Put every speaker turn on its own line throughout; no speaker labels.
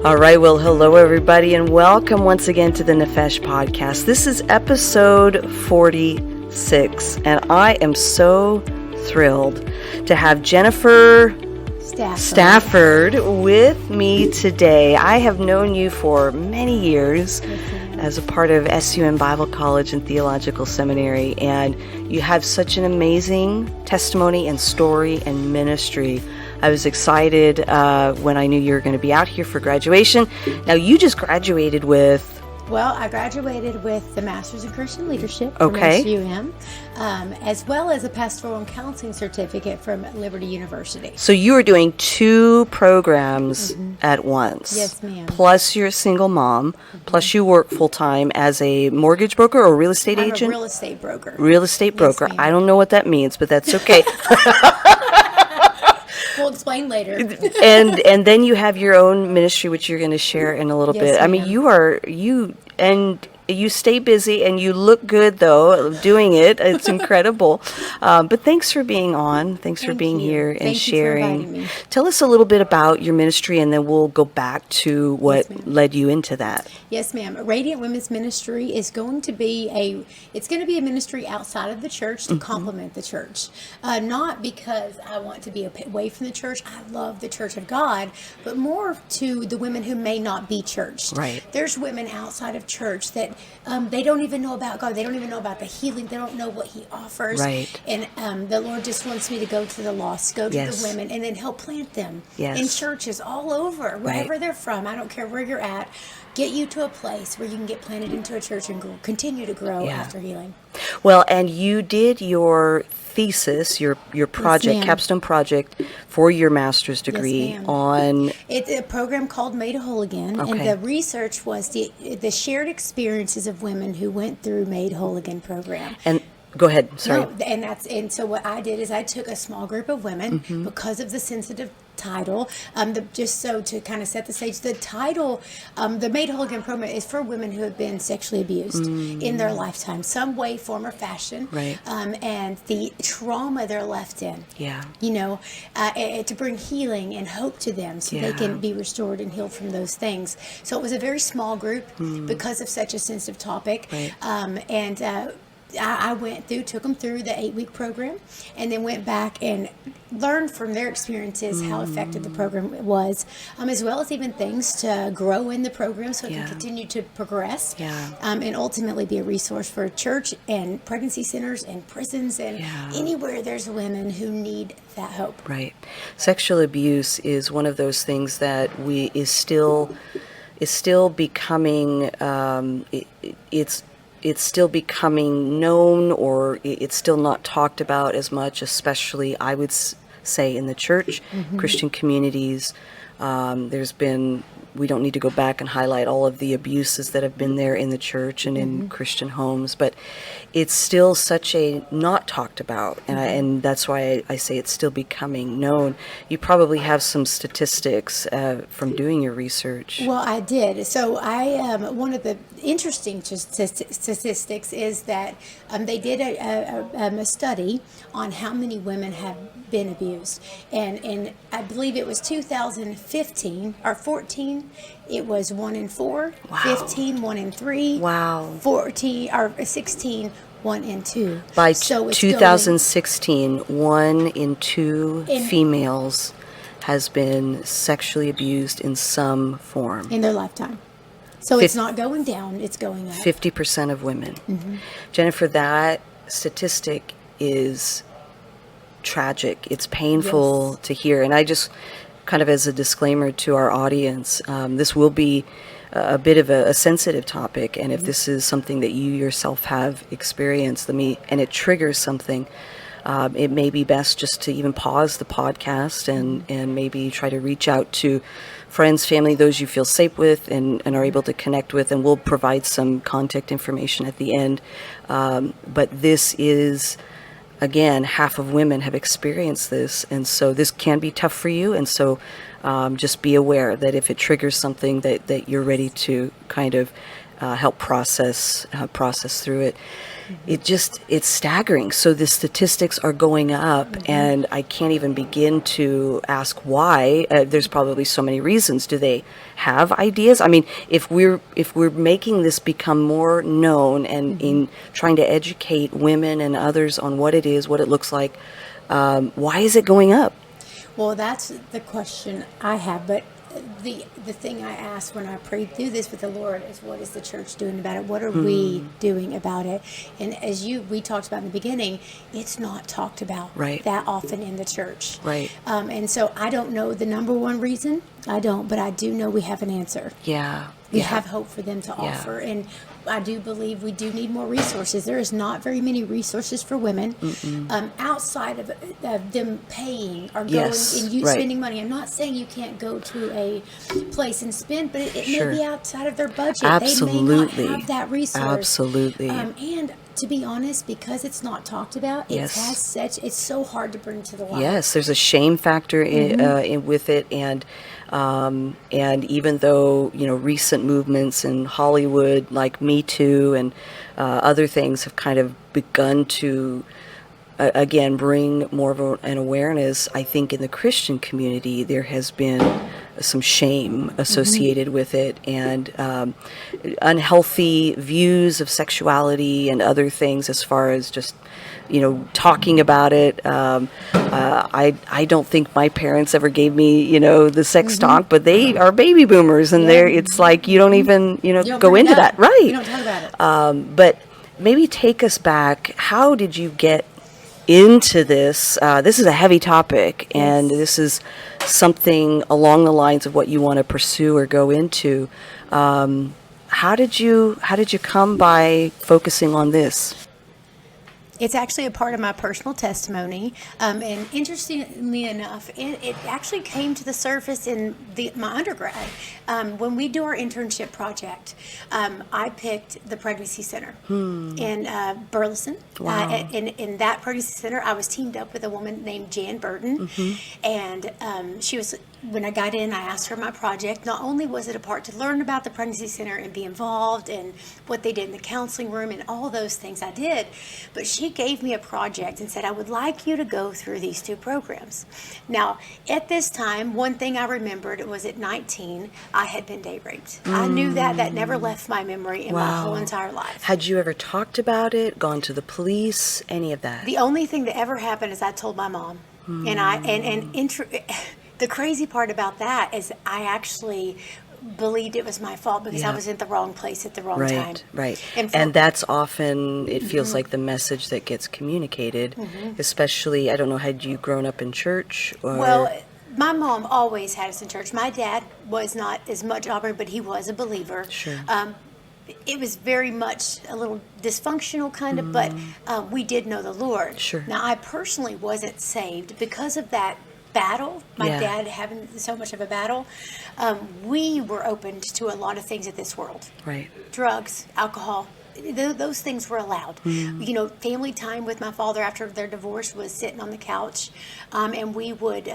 All right, well, hello everybody, and welcome once again to the Nephesh Podcast. This is episode 46, and I am so thrilled to have Jennifer Stafford with me today. I have known you for many years as a part of SUM Bible College and Theological Seminary, and you have such an amazing testimony and story and ministry. I was excited when I knew you were going to be out here for graduation. Now, you just graduated with...
Well, I graduated with the Master's in Christian Leadership from SUM, as well as a Pastoral and Counseling Certificate from Liberty University.
So you were doing two programs at once.
Yes, ma'am.
Plus you're a single mom, plus you work full-time as a mortgage broker or real estate agent?
I'm a real estate broker.
Real estate broker.
Yes,
I don't know what that means, but that's okay.
We'll explain later.
and then you have your own ministry, which you're going to share in a little bit.
Ma'am.
I mean, you stay busy and you look good, though, doing it. It's incredible. But thanks for being on. Thanks for being here and sharing.
Thank you for inviting me.
Tell us a little bit about your ministry, and then we'll go back to what led you into that.
Yes, ma'am. Radiant Women's Ministry is going to be a ministry outside of the church to complement the church. Not because I want to be away from the church. I love the Church of God, but more to the women who may not be churched.
Right.
There's women outside of church that they don't even know about God. They don't even know about the healing. They don't know what He offers.
Right.
And the Lord just wants me to go to the lost, go to the women, and then help plant them in churches all over, wherever they're from. I don't care where you're at. Get you to a place where you can get planted into a church and continue to grow after healing.
Well, and you did your thesis, your project, capstone project for your master's degree on...
It's a program called Made Whole Again, and the research was the shared experiences of women who went through Made Whole Again program.
And go ahead, sorry.
No, and so what I did is I took a small group of women because of the sensitive title, just so to kind of set the stage. The title, the Made Whole Again program, is for women who have been sexually abused in their lifetime, some way, form, or fashion, and the trauma they're left in. To bring healing and hope to them, so they can be restored and healed from those things. So it was a very small group because of such a sensitive topic, I took them through the 8-week program, and then went back and learned from their experiences how effective the program was, as well as even things to grow in the program so it can continue to progress, and ultimately be a resource for church and pregnancy centers and prisons and anywhere there's women who need that hope. Right.
Sexual abuse is one of those things that is still becoming, it's still becoming known, or it's still not talked about as much, especially, I would say, in the church, Christian communities. We don't need to go back and highlight all of the abuses that have been there in the church and in Christian homes, but it's still such a not talked about, and that's why I say it's still becoming known. You probably have some statistics from doing your research.
Well, I did. So one of the interesting statistics is that they did a study on how many women have been abused, and I believe it was 2015 or 14. It was 1 in 4, 15, 1 in 3, 14 or 16, 1 in 2.
By 2016, 1 in 2 females has been sexually abused in some form
in their lifetime. So it's not going down; it's going up.
50% of women. Jennifer, that statistic is tragic. It's painful to hear, and I just, kind of as a disclaimer to our audience, this will be a bit of a sensitive topic, and if this is something that you yourself have experienced, and it triggers something, it may be best just to even pause the podcast and maybe try to reach out to friends, family, those you feel safe with and are able to connect with, and we'll provide some contact information at the end. But this is, again, half of women have experienced this, and so this can be tough for you, and so just be aware that if it triggers something that you're ready to kind of help process through it. It's staggering. So the statistics are going up, and I can't even begin to ask why. There's probably so many reasons. Do they have ideas? I mean, if we're making this become more known and in trying to educate women and others on what it is, what it looks like, why is it going up?
Well, that's the question I have, but the thing I asked when I prayed through this with the Lord is, what is the church doing about it? What are we doing about it? And as we talked about in the beginning, it's not talked about that often in the church.
Right.
And so I don't know the number one reason. I don't, but I do know we have an answer.
Yeah.
We have hope for them to offer. And I do believe we do need more resources. There is not very many resources for women outside of them paying or going and spending money. I'm not saying you can't go to a place and spend, but it may be outside of their budget.
Absolutely.
They may not have that resource.
Absolutely.
And to be honest, because it's not talked about, it's so hard to bring to the light.
Yes, there's a shame factor with it, and even though recent movements in Hollywood like Me Too and other things have kind of begun to again bring more of an awareness, I think in the Christian community there has been some shame associated with it, and unhealthy views of sexuality and other things as far as just talking about it. I don't think my parents ever gave me the sex talk, but they are baby boomers, and it's like you don't even go into that, right?
You don't talk about it.
But maybe take us back. How did you get into this? This is a heavy topic, and this is something along the lines of what you want to pursue or go into. How did you come by focusing on this?
It's actually a part of my personal testimony, and interestingly enough, it actually came to the surface in my undergrad. When we do our internship project, I picked the pregnancy center in Burleson.
Wow.
In that pregnancy center, I was teamed up with a woman named Jan Burton, and she was. When I got in, I asked her my project. Not only was it a part to learn about the pregnancy center and be involved and what they did in the counseling room and all those things I did, but she gave me a project and said, I would like you to go through these two programs. Now, at this time, one thing I remembered was at 19, I had been date raped. I knew that never left my memory in my whole entire life.
Had you ever talked about it, gone to the police, any of that?
The only thing that ever happened is I told my mom. The crazy part about that is I actually believed it was my fault because I was in the wrong place at the wrong time.
Right. And that's often, it feels like the message that gets communicated, especially, I don't know, had you grown up in church? Or?
Well, my mom always had us in church. My dad was not as much Auburn, but he was a believer.
Sure.
It was very much a little dysfunctional kind of, but we did know the Lord.
Sure.
Now, I personally wasn't saved because of that battle, my dad having so much of a battle. We were opened to a lot of things in this world.
Right.
Drugs, alcohol, those things were allowed. Family time with my father after their divorce was sitting on the couch, and we would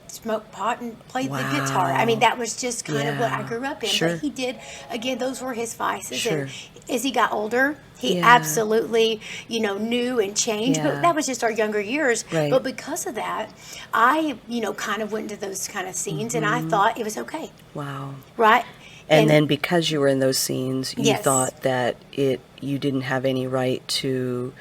smoke pot and play the guitar. I mean, that was just kind of what I grew up in.
Sure.
But he did, again, those were his vices.
Sure.
And as he got older, he absolutely, knew and changed. But that was just our younger years.
Right.
But because of that, I, kind of went into those kind of scenes, and I thought it was okay.
Wow.
Right?
And then because you were in those scenes, you thought that you didn't have any right to,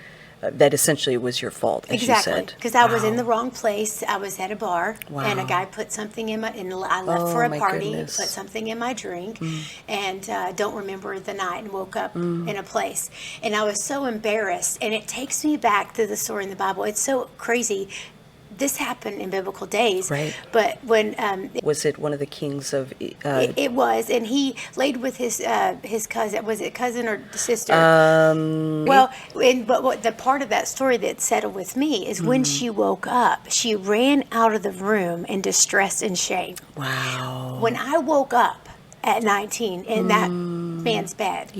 that essentially was your fault, as you said.
Because I was in the wrong place. I was at a bar, and a guy put something in and I left for a party, put something in my drink, and don't remember the night, and woke up in a place. And I was so embarrassed, and it takes me back to the story in the Bible. It's so crazy. This happened in biblical days,
right?
But when
was it one of the kings of?
It was, and he laid with his cousin. Was it cousin or sister? Well, but what the part of that story that settled with me is when she woke up, she ran out of the room in distress and shame.
Wow.
When I woke up at 19 in that man's bed,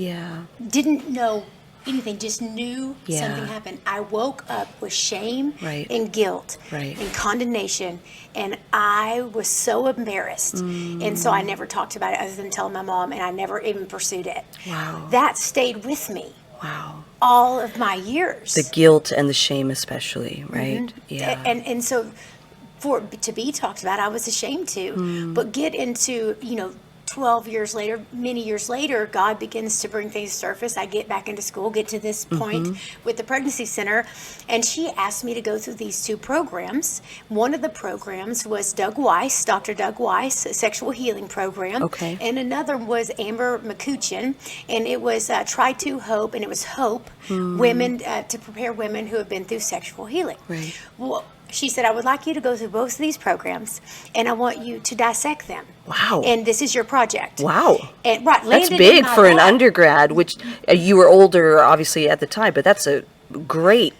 didn't know anything, just knew
Yeah.
something happened. I woke up with shame
Right.
and guilt
Right.
and condemnation, and I was so embarrassed. And so I never talked about it other than telling my mom, and I never even pursued it.
Wow.
That stayed with me
Wow.
all of my years.
The guilt and the shame especially, right? Yeah.
And so for to be talked about, I was ashamed to. But get into, 12 years later, many years later, God begins to bring things to surface. I get back into school, get to this point with the pregnancy center, and she asked me to go through these 2 programs. One of the programs was Dr. Doug Weiss, a sexual healing program.
Okay.
And another was Amber McCutcheon, and it was Try to Hope, and it was Hope, women, to prepare women who have been through sexual healing.
Right.
Well, she said, I would like you to go through both of these programs, and I want you to dissect them.
Wow.
And this is your project.
Wow.
And right,
That's
landed in
big
my
for an
lap.
undergrad, which you were older, obviously, at the time, but that's a great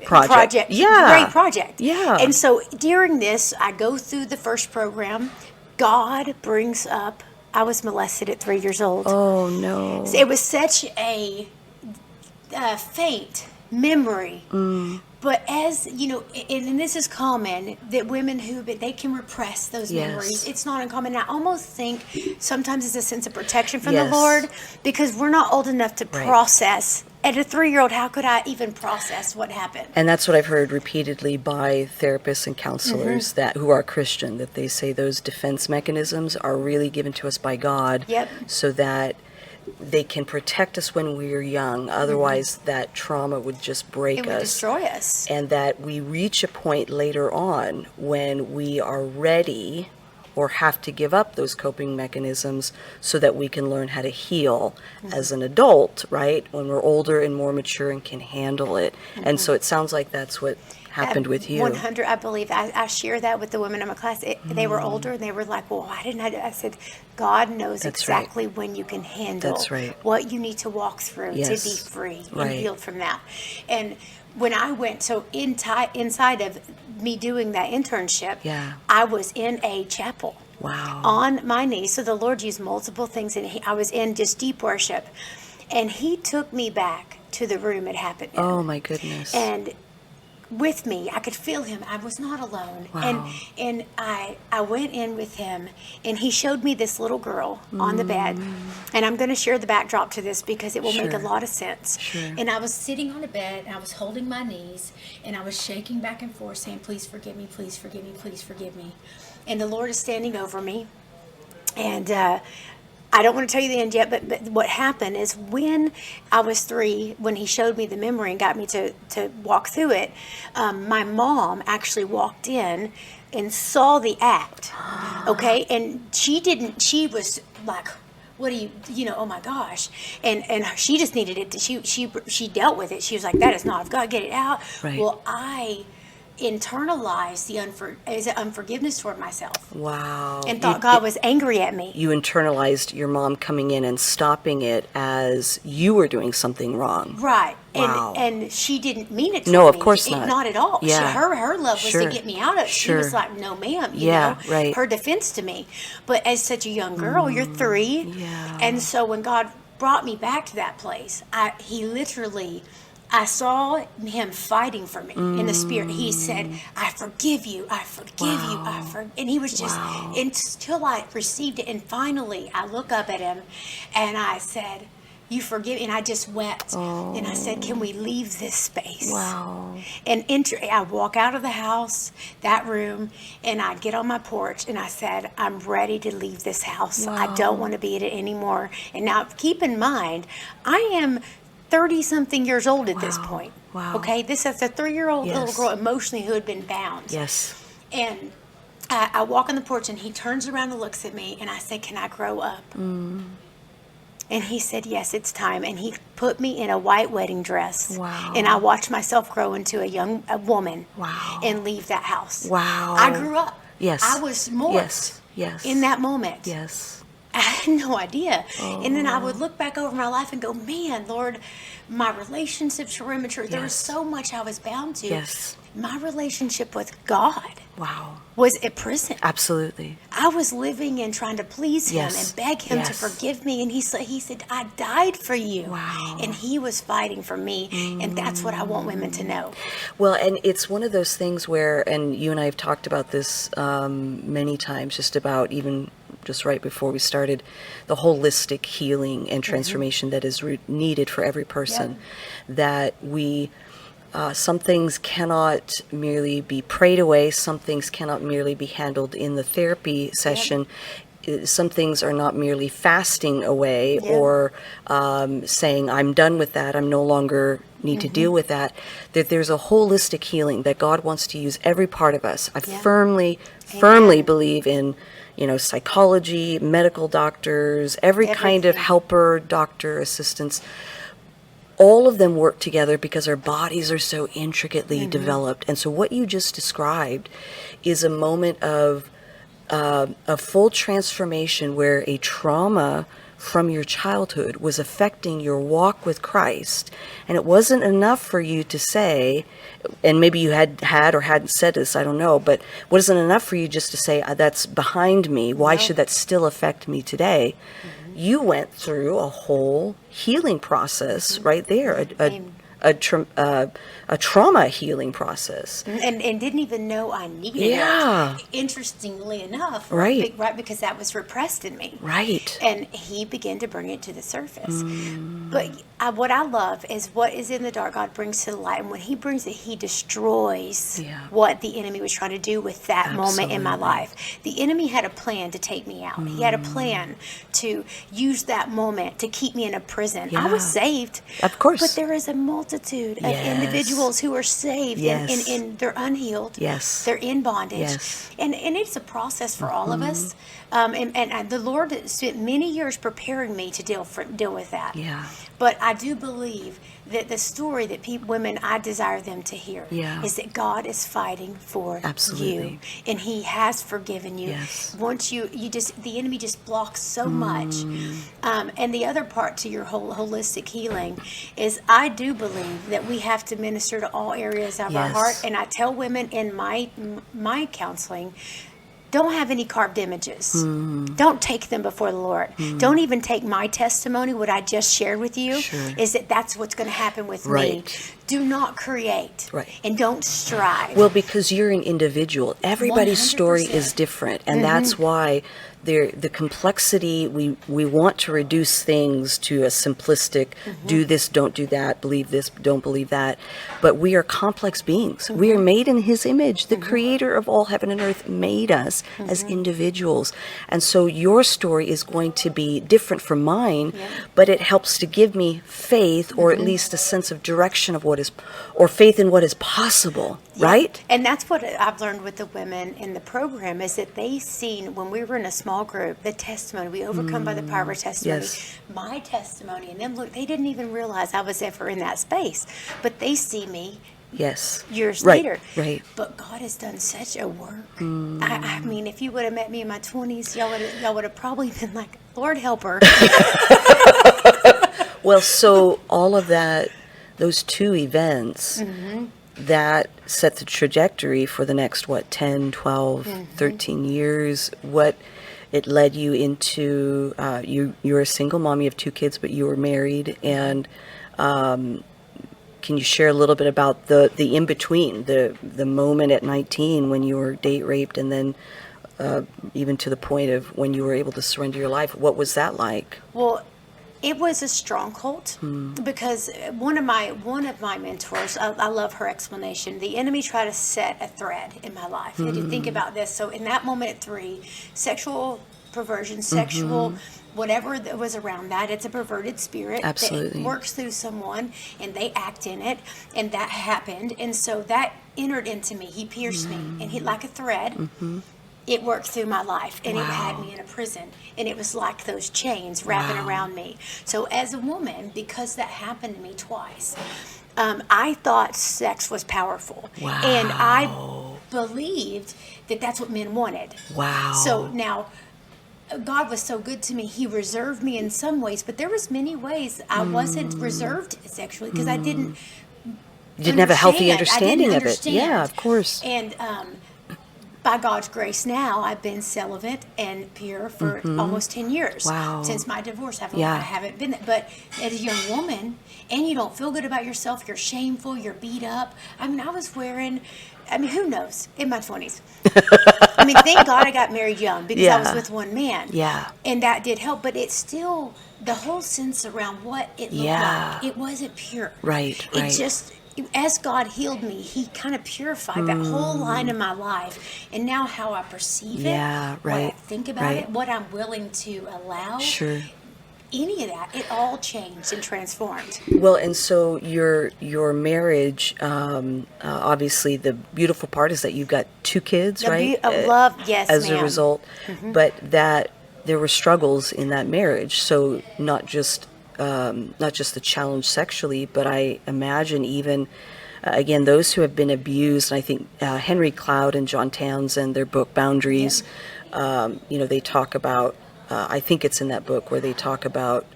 project. Yeah.
Great project.
Yeah.
And so during this, I go through the first program. God brings up, I was molested at 3 years old.
Oh, no.
It was such a faint memory. But as you know, and this is common, that women they can repress those
Yes.
memories. It's not uncommon. And I almost think sometimes it's a sense of protection from
Yes.
the Lord, because we're not old enough to
Right.
process. At a 3-year-old, how could I even process what happened?
And that's what I've heard repeatedly by therapists and counselors that who are Christian, that they say those defense mechanisms are really given to us by God.
Yep.
So that they can protect us when we're young. Otherwise, that trauma would just break
It would
us.
destroy us.
And that we reach a point later on when we are ready or have to give up those coping mechanisms so that we can learn how to heal as an adult, right? When we're older and more mature and can handle it. And so it sounds like that's what happened with you.
100, I believe. I share that with the women in my class. They were older, and they were like, well, why didn't I do? I said, God knows
That's right.
exactly when you can handle
That's right.
what you need to walk through to
Yes.
be free and
Right.
healed from that. And when I went, so inside of me doing that internship,
Yeah.
I was in a chapel.
Wow.
On my knees. So the Lord used multiple things, and I was in just deep worship. And He took me back to the room it happened in.
Oh, my goodness.
And with me, I could feel Him. I was not alone.
Wow.
And I went in with Him, and He showed me this little girl on the bed. And I'm going to share the backdrop to this because it will make a
Sure.
lot of sense.
Sure.
And I was sitting on a bed, and I was holding my knees, and I was shaking back and forth, saying, please forgive me, please forgive me, please forgive me. And the Lord is standing over me. And I don't want to tell you the end yet, but what happened is when I was 3, when He showed me the memory and got me to walk through it, my mom actually walked in and saw the act, okay? And she was like, what do you oh my gosh. And she just needed it. She dealt with it. She was like, that is not of God, get it out.
Right.
Well, I internalized the unforgiveness toward myself
Wow.
and thought God was angry at me.
You internalized your mom coming in and stopping it as you were doing something wrong.
Right.
Wow.
And she didn't mean it to
No,
me.
of course not.
Not at all.
Yeah.
Her love was
Sure.
to get me out of it. She
Sure.
was like, no, ma'am.
Yeah, right.
Her defense to me. But as such a young girl, you're 3.
yeah.
And so when God brought me back to that place, I saw Him fighting for me in the spirit. He said, I forgive you, I forgive you, and He was just, until I received it. And finally, I look up at Him and I said, you forgive me. And I just wept. And I said, can we leave this space?
Wow.
And I walk out of the house, that room, and I get on my porch and I said, I'm ready to leave this house. I don't want to be in it anymore. And now keep in mind, I am 30-something years old at this point.
Wow.
Okay? This is a 3-year-old little
Yes.
girl emotionally who had been bound.
Yes.
And I walk on the porch and He turns around and looks at me and I said, can I grow up? And He said, yes, it's time. And He put me in a white wedding dress.
Wow.
And I watched myself grow into a woman.
Wow.
And leave that house.
Wow.
I grew up.
Yes.
I was morphed
Yes. Yes.
in that moment.
Yes.
I had no idea. And then I would look back over my life and go, man, Lord, my relationships were immature. There was so much I was bound to.
Yes.
My relationship with God
Wow.
was at prison.
Absolutely.
I was living and trying to please him
Yes.
and beg him to
Yes.
forgive me. And he said, I died for you.
Wow.
And he was fighting for me. And that's what I want women to know.
Well, and it's one of those things where, and you and I have talked about this many times, just about even just right before we started, the holistic healing and transformation that is needed for every person. That we, some things cannot merely be prayed away, some things cannot merely be handled in the therapy session. Some things are not merely fasting away or saying, I'm done with that, I'm no longer need to deal with that. That there's a holistic healing that God wants to use every part of us. I firmly believe in, psychology, medical doctors, every kind of helper, doctor, assistants. All of them work together because our bodies are so intricately developed. And so what you just described is a moment of a full transformation where a trauma from your childhood was affecting your walk with Christ. And it wasn't enough for you to say, and maybe you had or hadn't said this, I don't know, but it wasn't enough for you just to say, that's behind me. Why should that still affect me today? You went through a whole healing process right there, a trauma healing process.
And didn't even know I needed it. Interestingly enough.
Right.
Because that was repressed in me.
Right.
And he began to bring it to the surface. But what I love is what is in the dark, God brings to the light. And when he brings it, he destroys what the enemy was trying to do with that moment in my life. The enemy had a plan to take me out. He had a plan to use that moment to keep me in a prison. I was saved.
Of course.
But there is a multitude of individuals who are saved and they're unhealed.
Yes.
They're in bondage.
Yes.
And it's a process for all of us. And the Lord spent many years preparing me to deal with that.
Yeah.
But I do believe that the story that women, I desire them to hear is that God is fighting for you. And he has forgiven you.
Yes.
Once the enemy just blocks so much. And the other part to your whole holistic healing is I do believe that we have to minister to all areas of our heart. And I tell women in my counseling, don't have any carved images. Don't take them before the Lord. Don't even take my testimony, what I just shared with you, is that's what's going to happen with me. Do not create. And don't strive.
Well, because you're an individual. Everybody's
100%.
Story is different. And that's why the complexity, we want to reduce things to a simplistic, do this, don't do that, believe this, don't believe that. But we are complex beings. We are made in his image. The creator of all heaven and earth made us as individuals. And so your story is going to be different from mine, but it helps to give me faith, or at least a sense of direction of what is, or faith in what is possible, right?
And that's what I've learned with the women in the program, is that they seen, when we were in a small group, the testimony, we overcome by the power of testimony, my testimony, and them, look, they didn't even realize I was ever in that space, but they see me years later. But God has done such a work. I mean, if you would have met me in my 20s, y'all would have probably been like, Lord help her.
Well, so all of that, those two events, that set the trajectory for the next, 10, 12, 13 years. What it led you into, you're a single mom, you have 2 kids, but you were married. And can you share a little bit about the in-between, the moment at 19 when you were date raped, and then even to the point of when you were able to surrender your life? What was that like?
Well, it was a stronghold because one of my mentors, I love her explanation. The enemy tried to set a thread in my life. You had to think about this. So in that moment at 3, sexual perversion, sexual whatever that was around that, it's a perverted spirit that works through someone and they act in it, and that happened. And so that entered into me. He pierced me, and he, like a thread, it worked through my life, and it had me in a prison, and it was like those chains wrapping around me. So as a woman, because that happened to me twice, I thought sex was powerful, and I believed that that's what men wanted. So now, God was so good to me. He reserved me in some ways, but there was many ways I wasn't reserved sexually because I didn't.
You didn't have a healthy
I didn't
understanding of it.
understand.
Yeah, of course.
And by God's grace now, I've been celibate and pure for almost 10 years.
Wow.
Since my divorce. I
Yeah.
haven't been, but as a young woman, and you don't feel good about yourself, you're shameful, you're beat up. I mean, I was wearing, who knows, in my 20s. Thank God I got married young because I was
Yeah.
with one man.
Yeah.
And that did help, but it's still, the whole sense around what it looked
Yeah.
like, it wasn't pure.
Right,
It
right.
just, as God healed me, He kind of purified that whole line of my life. And now how I perceive it,
Yeah,
what I
right,
think about
right.
it, what I'm willing to allow,
Sure.
any of that, it all changed and transformed.
Well, and so your marriage, obviously, the beautiful part is that you've got 2 kids,
The
right?
love, yes,
as
ma'am.
a result, but that there were struggles in that marriage. So not just the challenge sexually, but I imagine even again those who have been abused. And I think Henry Cloud and John Townsend, their book Boundaries, they talk about. I think it's in that book where they talk about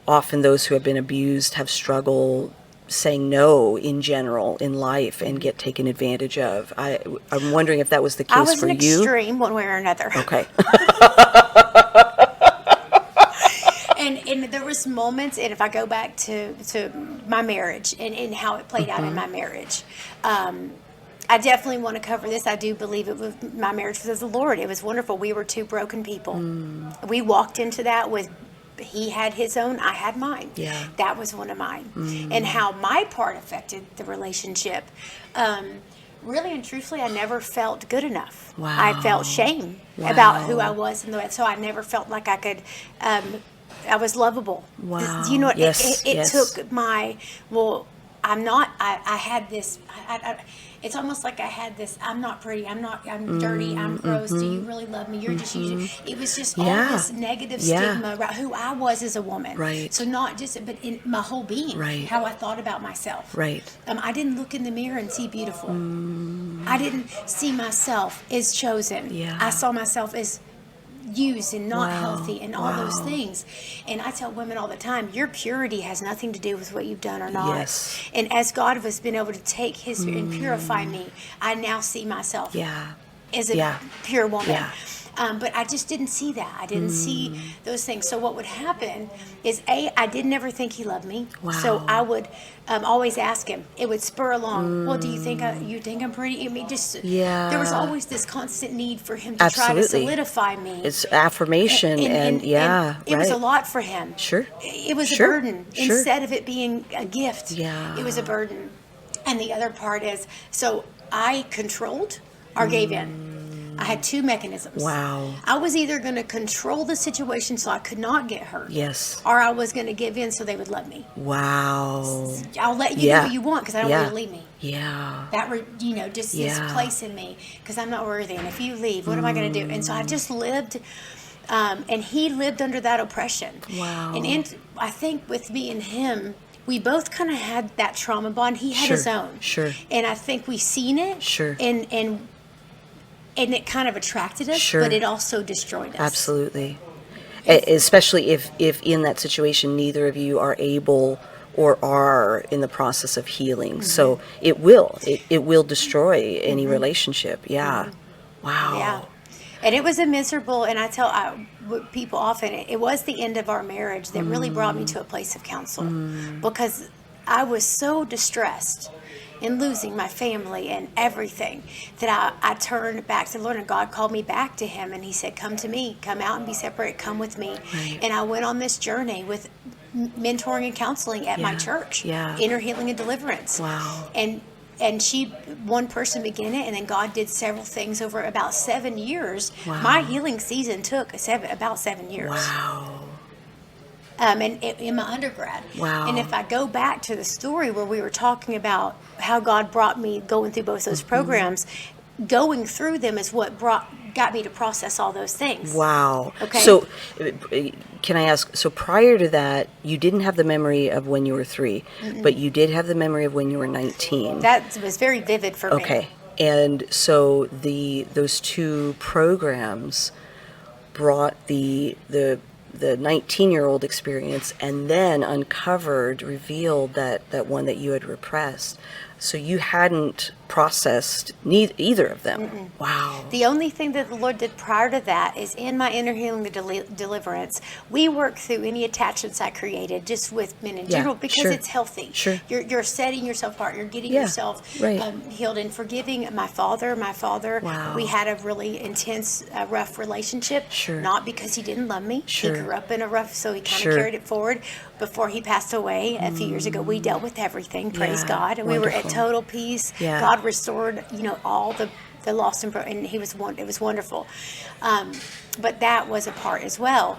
often those who have been abused have struggled saying no in general in life and get taken advantage of. I'm wondering if that was the
I
case
was
for
an
you.
extreme one way or another.
Okay.
And there was moments, and if I go back to my marriage and how it played out in my marriage, I definitely want to cover this. I do believe it was my marriage was the Lord. It was wonderful. We were 2 broken people. We walked into that with, he had his own, I had mine.
Yeah.
That was one of mine. And how my part affected the relationship. Really and truthfully, I never felt good enough.
Wow.
I felt shame about who I was, and so I never felt like I could. I was lovable.
Wow.
You know what?
Yes,
It
yes.
took my, well, I'm not, I had this, it's almost like I had this, I'm not pretty, I'm dirty, I'm gross, do you really love me? You're just using, it was just all
Yeah.
this negative
Yeah.
stigma about who I was as a woman.
Right.
So not just, but in my whole being,
Right.
how I thought about myself.
Right.
I didn't look in the mirror and see beautiful. I didn't see myself as chosen.
Yeah.
I saw myself as used and not
Wow.
healthy and all those
Wow.
things. And I tell women all the time, your purity has nothing to do with what you've done or not.
Yes.
And as God has been able to take his and purify me, I now see myself
Yeah.
as a
Yeah.
pure woman.
Yeah.
But I just didn't see that. I didn't see those things. So what would happen is, I did never think he loved me.
Wow.
So I would always ask him. It would spur along. Well, do you think you think I'm pretty?
Yeah.
There was always this constant need for him to try to
Absolutely.
solidify me.
It's affirmation and yeah,
it was a
right.
lot for him.
Sure.
It was
Sure.
a burden
Sure.
instead of it being a gift.
Yeah.
It was a burden. And the other part is, so I controlled or gave in. I had 2 mechanisms.
Wow.
I was either going to control the situation so I could not get hurt.
Yes.
Or I was going to give in so they would love me.
Wow.
I'll let you
Yeah.
do what you want because I don't want you to leave me.
Yeah.
That, just this
Yeah.
place in me because I'm not worthy. And if you leave, what am I going to do? And so I just lived, and he lived under that oppression.
Wow.
And I think with me and him, we both kind of had that trauma bond. He had
Sure.
his own.
Sure.
And I think we seen it.
Sure.
And it kind of attracted us,
Sure.
but it also destroyed us.
Absolutely. Especially if in that situation neither of you are able or are in the process of healing. So it will destroy any relationship. Yeah. Wow.
Yeah. And it was a miserable, and I tell people often, it was the end of our marriage that really brought me to a place of counsel because I was so distressed in losing my family and everything that I turned back to the Lord, and God called me back to him, and he said, come to me, come out and be separate, come with me.
Right.
And I went on this journey with mentoring and counseling at my
Yeah.
church,
Yeah.
Inner Healing and Deliverance.
Wow.
And one person began it, and then God did several things over about 7 years.
Wow.
My healing season took about 7 years.
Wow.
In my undergrad.
Wow.
And if I go back to the story where we were talking about how God brought me going through both those programs, going through them is what got me to process all those things.
Wow.
Okay.
So, can I ask? So, prior to that, you didn't have the memory of when you were 3, but you did have the memory of when you were 19.
That was very vivid for me.
Okay. And so those 2 programs, brought the 19-year-old experience and then revealed that one that you had repressed. So you hadn't processed either of them. Mm-mm. Wow.
The only thing that the Lord did prior to that is in my inner healing, the deliverance, we work through any attachments I created just with men in general because it's healthy.
Sure.
You're setting yourself apart. You're getting yourself healed and forgiving. My father,
wow.
we had a really intense, rough relationship.
Sure.
Not because he didn't love me.
Sure.
He grew up in a rough, so he kind of carried it forward. Before he passed away a few years ago, we dealt with everything. Praise God. And
wonderful.
We were at total peace.
Yeah.
God restored, all the lost and it was wonderful. But that was a part as well.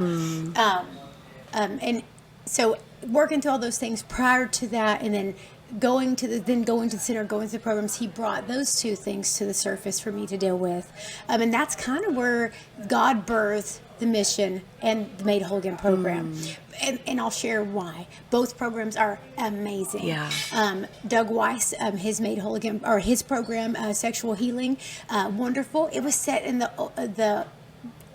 And so working through all those things prior to that, and then going to the center, going to the programs, he brought those two things to the surface for me to deal with. And that's kind of where God birthed the mission and the Made Whole Again program. And I'll share why. Both programs are amazing.
Yeah.
Doug Weiss, his Made Whole Again, or his program, Sexual Healing, wonderful. It was set in the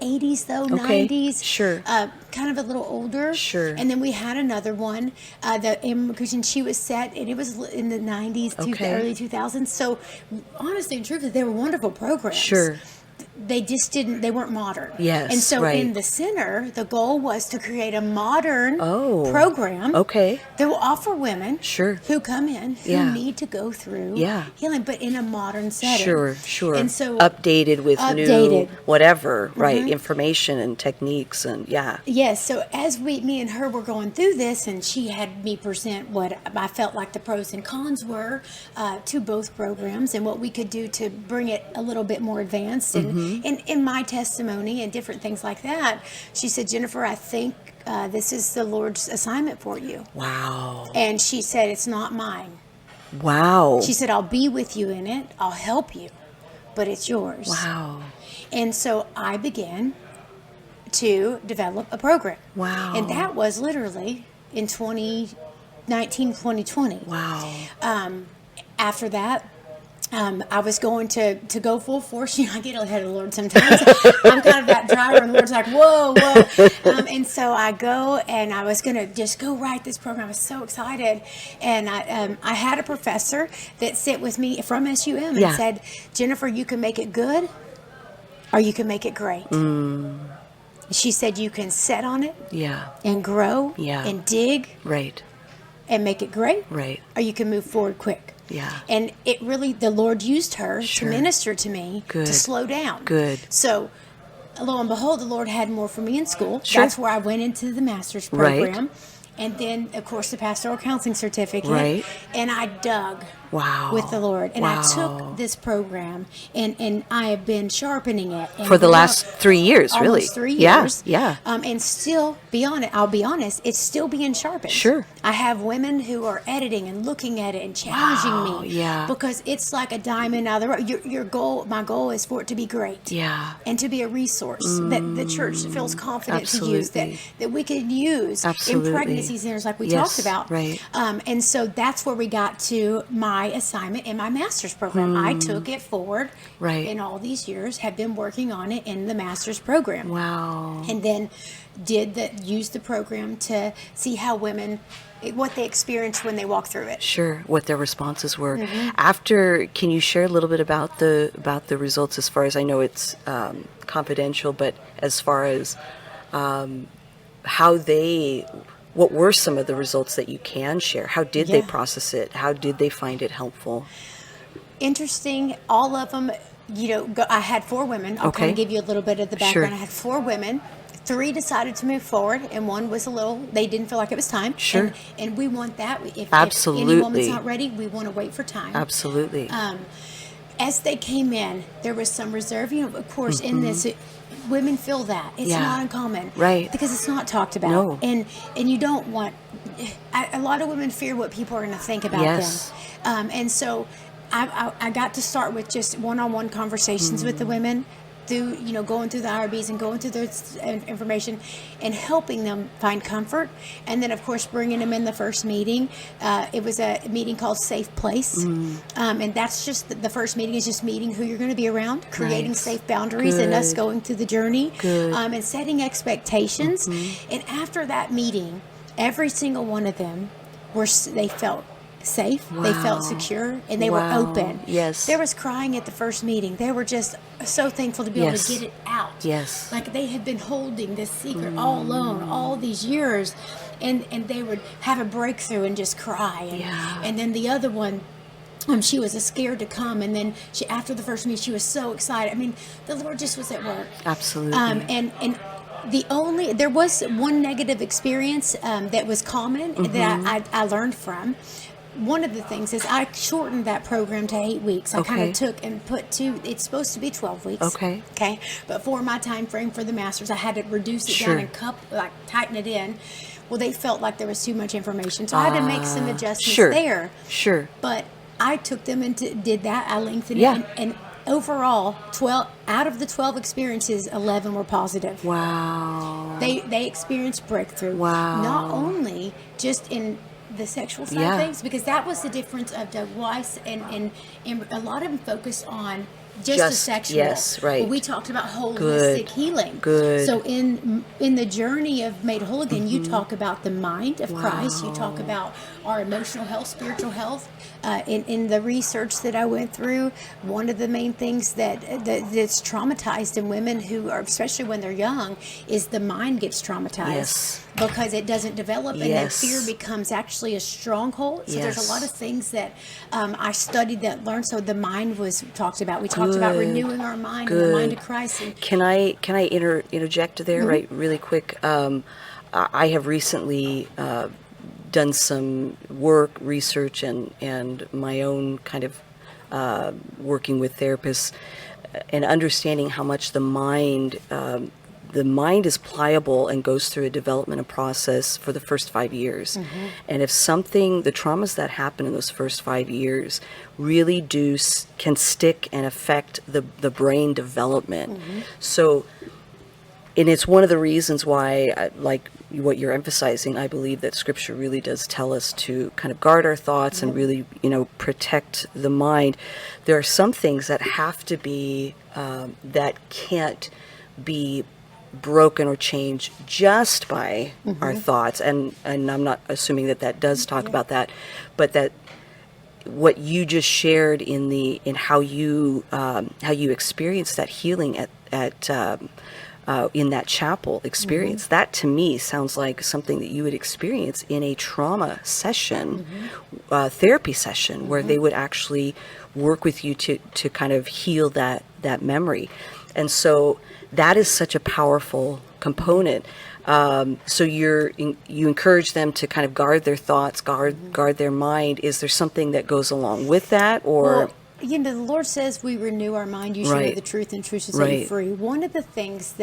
80s though, 90s.
Sure.
Kind of a little older.
Sure.
And then we had another one, the Christian, she was set, and it was in the 90s, early 2000s. So honestly and truthfully, they were wonderful programs.
Sure.
They weren't modern.
Yes,
and so
right.
in the center, the goal was to create a modern program that will offer women who come in who need to go through healing, but in a modern setting.
Sure.
And so
updated with new whatever, right, information and techniques and
Yes, so as me and her were going through this, and she had me present what I felt like the pros and cons were to both programs and what we could do to bring it a little bit more advanced and in my testimony and different things like that, she said, Jennifer, I think this is the Lord's assignment for you.
Wow.
And she said, it's not mine.
Wow.
She said, I'll be with you in it. I'll help you, but it's yours.
Wow.
And so I began to develop a program.
Wow.
And that was literally in 2019, 2020.
Wow.
After that, I was going to go full force. I get ahead of the Lord sometimes. I'm kind of that driver, and the Lord's like, whoa. And so I go, and I was going to just go write this program. I was so excited. And I had a professor that sit with me from SUM and said, Jennifer, you can make it good, or you can make it great. She said, you can sit on it and grow and dig and make it great, or you can move forward quick.
Yeah.
And it really, the Lord used her to minister to me to slow down.
Good.
So, lo and behold, the Lord had more for me in school. That's where I went into the master's program. And then, of course, the pastoral counseling certificate. And I dug with the Lord. And I took this program, and I have been sharpening it. And
for the last 3 years, really.
Almost 3 years.
Yeah.
And still, I'll be honest, it's still being sharpened.
Sure.
I have women who are editing and looking at it and challenging me.
Yeah.
Because it's like a diamond out of the rough. Your goal, my goal is for it to be great.
Yeah.
And to be a resource that the church feels confident to use, that we could use in pregnancy centers like we talked about.
Right.
And so that's where we got to my assignment in my master's program. I took it forward in all these years, have been working on it in the master's program.
Wow.
And then used the program to see how women, what they experienced when they walked through it.
Sure, what their responses were. After, can you share a little bit about the results, as far as I know it's confidential, but as far as what were some of the results that you can share? How did they process it? How did they find it helpful? Interesting.
All of them, I had 4 women. I'll kind of give you a little bit of the background. I had 4 women. 3 decided to move forward, and 1 was they didn't feel like it was time.
Sure.
And we want that. If
Absolutely.
any woman's not ready, we want to wait for time.
Absolutely.
As they came in, there was some reserve. Of course, in this, women feel that. It's not uncommon.
Right.
Because it's not talked about.
No.
And you don't want, a lot of women fear what people are going to think about them. And so I got to start with just one-on-one conversations with the women. through, going through the IRBs and going through their information and helping them find comfort. And then, of course, bringing them in the first meeting. It was a meeting called Safe Place. And that's just the first meeting is just meeting who you're going to be around, creating safe boundaries, and us going through the journey, and setting expectations. And after that meeting, every single one of them they felt safe, they felt secure, and they were open.
Yes.
There was crying at the first meeting. They were just so thankful to be able to get it out.
Yes.
Like they had been holding this secret all alone all these years, and they would have a breakthrough and just cry. And then the other one, she was scared to come, and then after the first meeting, she was so excited. I mean, the Lord just was at work.
Absolutely.
And there was one negative experience that was common that I learned from. One of the things is I shortened that program to 8 weeks. I kind of took and put it's supposed to be 12 weeks. Okay. But for my time frame for the masters, I had to reduce it down and tighten it in. Well, they felt like there was too much information, so I had to make some adjustments there.
Sure.
But I took them and did that. I lengthened it, and overall, 12 out of the 12 experiences, 11 were positive.
Wow.
They experienced breakthrough.
Wow.
Not only just in the sexual side of things, because that was the difference of Doug Weiss, and a lot of them focused on just the sexual.
Yes, right.
But we talked about holistic healing.
Good.
So in the journey of Made Whole Again, you talk about the mind of Christ. You talk about our emotional health, spiritual health. In the research that I went through, one of the main things that's traumatized in women who are, especially when they're young, is the mind gets traumatized because it doesn't develop, and then fear becomes actually a stronghold. So there's a lot of things that I studied learned. So the mind was talked about. We talked about renewing our mind and the mind of Christ. And
can I interject there right really quick? I have recently done some research and my own kind of working with therapists and understanding how much the mind is pliable and goes through a developmental process for the first 5 years. And if the traumas that happen in those first 5 years really can stick and affect the brain development. So, and it's one of the reasons why, like what you're emphasizing, I believe that Scripture really does tell us to kind of guard our thoughts and really, protect the mind. There are some things that have to be, that can't be broken or changed just by our thoughts. And I'm not assuming that does talk about that, but that what you just shared in how you experienced that healing at in that chapel experience, that to me sounds like something that you would experience in a trauma session, therapy session, where they would actually work with you to kind of heal that memory. And so that is such a powerful component. So you encourage them to kind of guard their thoughts, guard their mind. Is there something that goes along with that, or?
Well, the Lord says we renew our mind. You shall know the truth, and truth shall set you free. One of the things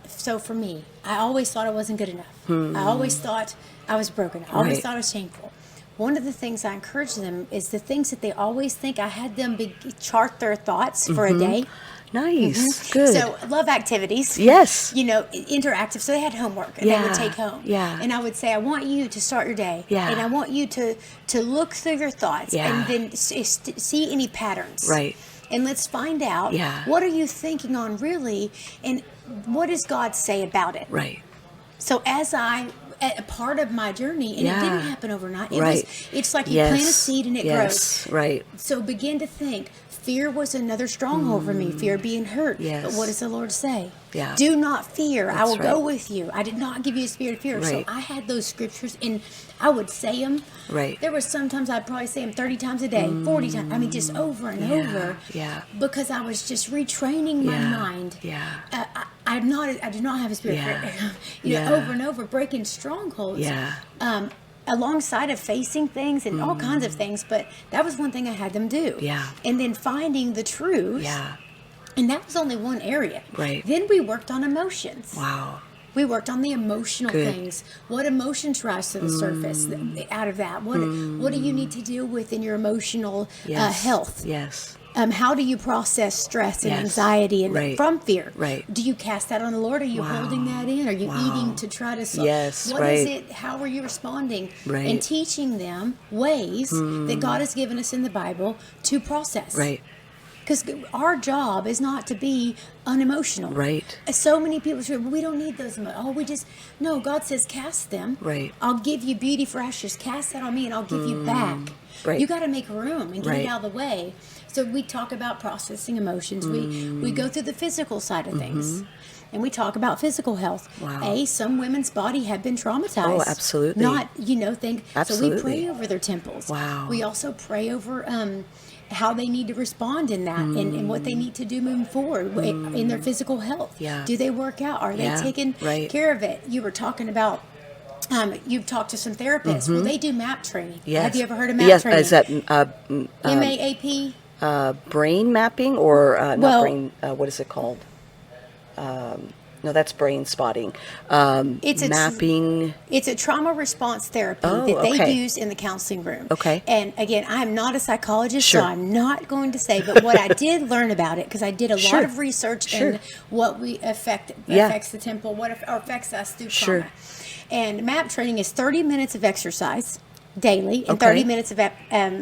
so for me, I always thought I wasn't good enough. I always thought I was broken. I always thought I was shameful. One of the things I encourage them is the things that they always think. I had them chart their thoughts for a day.
Nice. Good.
So love activities.
Yes.
Interactive. So they had homework and they would take home.
Yeah.
And I would say, I want you to start your day.
Yeah.
And I want you to look through your thoughts and then see any patterns.
Right.
And let's find out what are you thinking on really, and what does God say about it?
Right.
So as a part of my journey, and it didn't happen overnight. It's like you plant a seed and it grows.
Right.
So begin to think. Fear was another stronghold for me, fear of being hurt.
Yes.
But what does the Lord say?
Yeah.
Do not fear.
That's
I will go with you. I did not give you a spirit of fear.
Right.
So I had those scriptures, and I would say them.
Right.
There were sometimes I'd probably say them 30 times a day, 40 times. I mean, just over and over.
Yeah.
Because I was just retraining my mind.
Yeah.
I do not have a spirit of fear. Over and over, breaking strongholds.
Yeah.
Alongside of facing things and all kinds of things, but that was one thing I had them do.
Yeah.
And then finding the truth.
Yeah.
And that was only one area.
Right.
Then we worked on emotions.
Wow.
We worked on the emotional things. What emotions rise to the surface out of that? What do you need to deal with in your emotional health?
Yes.
How do you process stress and
Yes.
anxiety and
Right.
from fear?
Right.
Do you cast that on the Lord? Are you holding that in? Are you eating to try to solve?
Yes,
What is
right.
it? How are you responding?
Right.
And teaching them ways that God has given us in the Bible to process.
Right.
Because our job is not to be unemotional.
Right.
So many people say, well, we don't need those emotions. Oh, we just, no, God says cast them.
Right.
I'll give you beauty for ashes. Cast that on me and I'll give you back.
Right.
You got to make room and get
Right.
it out of the way. So we talk about processing emotions. We go through the physical side of things. And we talk about physical health.
Wow.
Some women's body have been traumatized.
Oh, absolutely.
Not, So we
Absolutely.
pray over their temples.
Wow.
We also pray over how they need to respond in that and what they need to do moving forward in their physical health.
Yeah.
Do they work out? Are they
Yeah,
taking
right.
care of it? You were talking about, you've talked to some therapists. Well, they do MAP training.
Yes.
Have you ever heard of MAP
Yes.
training?
Is that
MAAP?
brain mapping or not
Well-
brain? What is it called? No, that's brain spotting.
It's a
mapping.
It's a trauma response therapy
Oh,
that they
okay.
use in the counseling room.
Okay.
And again, I am not a psychologist,
Sure.
so I'm not going to say, but what I did learn about it, because I did a
Sure.
lot of research
Sure.
in what
Yeah.
affects the temple, or affects us through
Sure.
trauma. And MAP training is 30 minutes of exercise daily and
Okay.
30 minutes of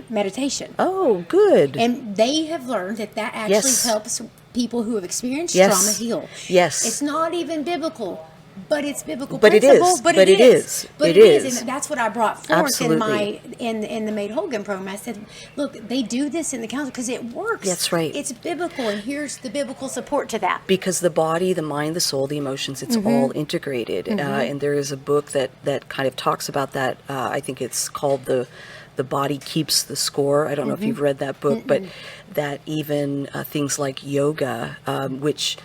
meditation.
Oh, good.
And they have learned that actually
Yes.
helps people who have experienced
Yes.
trauma heal.
Yes.
It's not even biblical, but it's biblical
But it
principle.
is.
But
But
it
it
is.
is.
But
It
it is.
is.
And that's what I brought forth
Absolutely.
in the Made Hogan program. I said, look, they do this in the council because it works.
That's right.
It's biblical, and here's the biblical support to that.
Because the body, the mind, the soul, the emotions, it's all integrated. And there is a book that kind of talks about that. I think it's called The Body Keeps the Score. I don't know if you've read that book, but that even things like yoga, which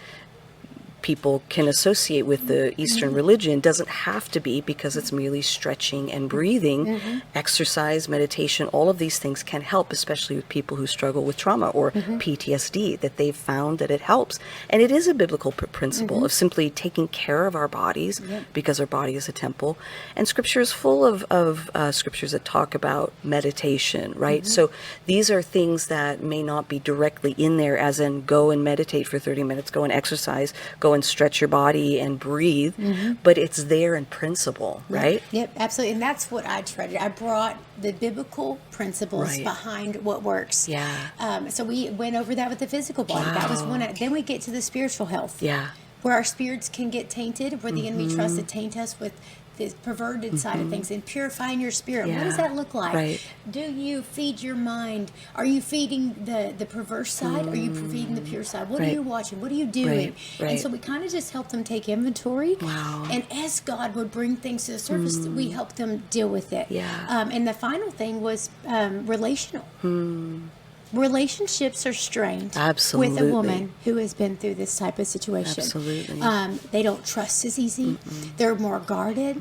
people can associate with the Eastern religion, doesn't have to be, because it's merely stretching and breathing. Exercise, meditation, all of these things can help, especially with people who struggle with trauma or PTSD, that they've found that it helps. And it is a biblical principle of simply taking care of our bodies, because our body is a temple. And scripture is full of scriptures that talk about meditation, right? So these are things that may not be directly in there, as in go and meditate for 30 minutes, go and exercise, go and stretch your body and breathe, but it's there in principle, right?
Yep, absolutely. And that's what I treasured. I brought the biblical principles
Right.
behind what works.
Yeah.
So we went over that with the physical body. That was one. Then we get to the spiritual health.
Yeah.
Where our spirits can get tainted, where the enemy tries to taint us with the perverted side of things, and purifying your spirit. What does
Yeah.
that look like?
Right.
Do you feed your mind? Are you feeding the perverse side? Or are you feeding the pure side? What are
Right.
you watching? What are you doing?
Right.
And so we kind of just help them take inventory.
Wow.
And as God would bring things to the surface, we help them deal with it.
Yeah.
And the final thing was relational. Relationships are strained with
Absolutely.
a woman who has been through this type of situation.
Absolutely.
They don't trust as easy. They're more guarded.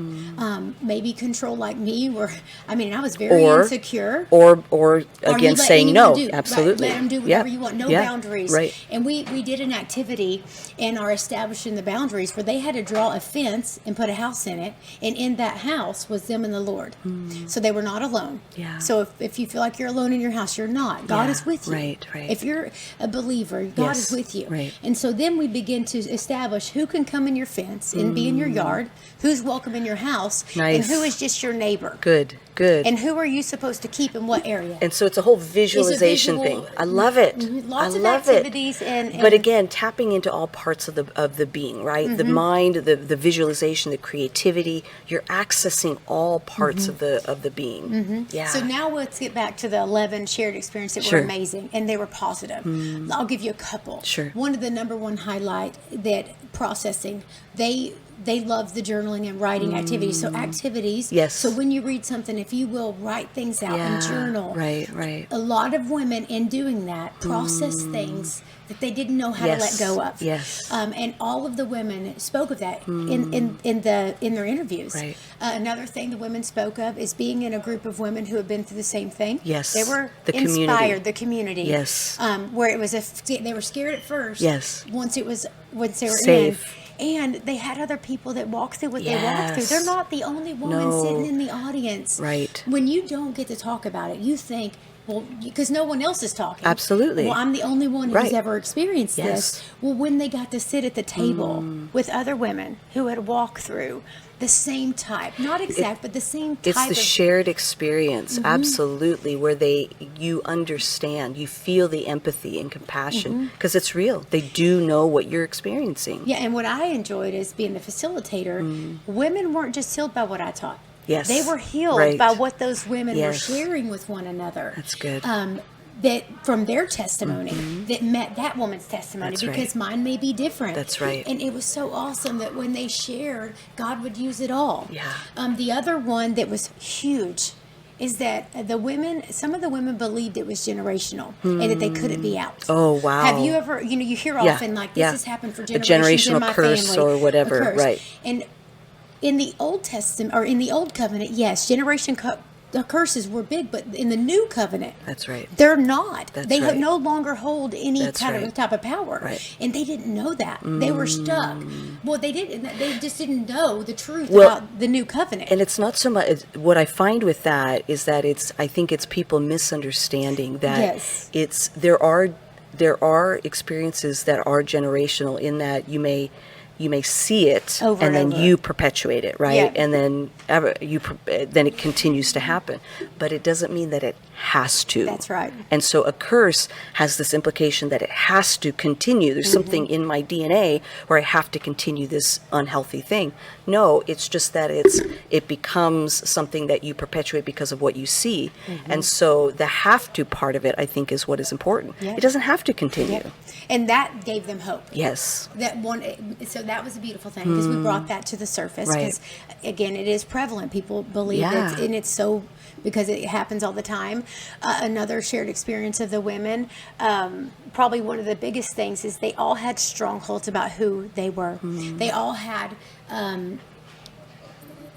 Maybe control like me, where I was very
Or-
insecure.
Or
Or you
again,
let
saying
anyone
no.
do. Right,
Absolutely.
let them do
Yeah.
whatever you want. No
Yeah.
boundaries.
Right.
And we did an activity in our establishing the boundaries where they had to draw a fence and put a house in it. And in that house was them and the Lord. So they were not alone.
Yeah.
So if you feel like you're alone in your house, you're not. God
Yeah.
is with you.
Right, right.
If you're a believer, God
Yes,
is with you.
right.
And so then we begin to establish who can come in your fence and be in your yard, who's welcome in your house, and
Nice.
who is just your neighbor.
Good.
And who are you supposed to keep in what area?
And so it's a whole visualization
visual-
thing. I love it.
Lots
I
of
love
activities
it.
and
But again, tapping into all parts of the being, right? The mind, the visualization, the creativity. You're accessing all parts of the being. Yeah.
So now let's get back to the 11 shared experiences that
Sure.
were amazing, and they were positive. I'll give you a couple.
Sure.
One of the number one highlight that processing, they love the journaling and writing activities. So activities.
Yes.
So when you read something, if you will write things out and journal.
Right.
A lot of women in doing that process things that they didn't know how to let go of.
Yes.
And all of the women spoke of that in their interviews.
Right.
Another thing the women spoke of is being in a group of women who have been through the same thing.
Yes.
They were
The community.
inspired. The community.
Yes.
Where it was they were scared at first.
Yes.
Once they were
Safe.
in. And they had other people that walked through what they walked through.
Yes.
They're not the only woman
No.
sitting in the audience.
Right.
When you don't get to talk about it, you think Well, because no one else is talking.
Absolutely.
Well, I'm the only one
Right.
who's ever experienced
Yes.
this. Well, when they got to sit at the table with other women who had walked through the same type, not exact, but the same type
It's the
of
shared experience, absolutely, where you understand, you feel the empathy and compassion, because it's real. They do know what you're experiencing.
Yeah, and what I enjoyed as being the facilitator, women weren't just healed by what I taught.
Yes.
They were healed
Right.
by what those women were
Yes.
sharing with one another.
That's good.
That from their testimony that met that woman's testimony,
That's
because
right.
mine may be different.
That's right.
And it was so awesome that when they shared, God would use it all.
Yeah.
The other one that was huge is that some of the women believed it was generational and that they couldn't be out.
Oh, wow.
Have you ever, you hear
Yeah,
often like this
yeah.
has happened for
A
generations in
generational
my
curse
family.
or whatever,
A curse.
right.
And in the Old Testament, or in the Old Covenant, yes, the curses were big, but in the New Covenant,
That's right.
they're not.
That's
They
right.
no longer hold any
That's
kind
right.
of type of power,
Right.
and they didn't know that. They were stuck. Well, they didn't. They just didn't know the truth
Well,
about the New Covenant.
And it's not so much, what I find with that is that I think it's people misunderstanding that
Yes.
there are experiences that are generational, in that you may see it
Over
and
and
then
over.
you perpetuate it, right?
Yeah.
And then then it continues to happen, but it doesn't mean that it has to.
That's right.
And so a curse has this implication that it has to continue. There's something in my DNA where I have to continue this unhealthy thing. No, it's just that it becomes something that you perpetuate because of what you see. And so the have to part of it, I think, is what is important.
Yeah.
It doesn't have to continue.
Yep. And that gave them hope.
Yes.
So that was a beautiful thing, because we brought that to the surface.
Right.
Because again, it is prevalent. People believe
Yeah.
it, and it's so, because it happens all the time. Another shared experience of the women, probably one of the biggest things, is they all had strongholds about who they were. They all had.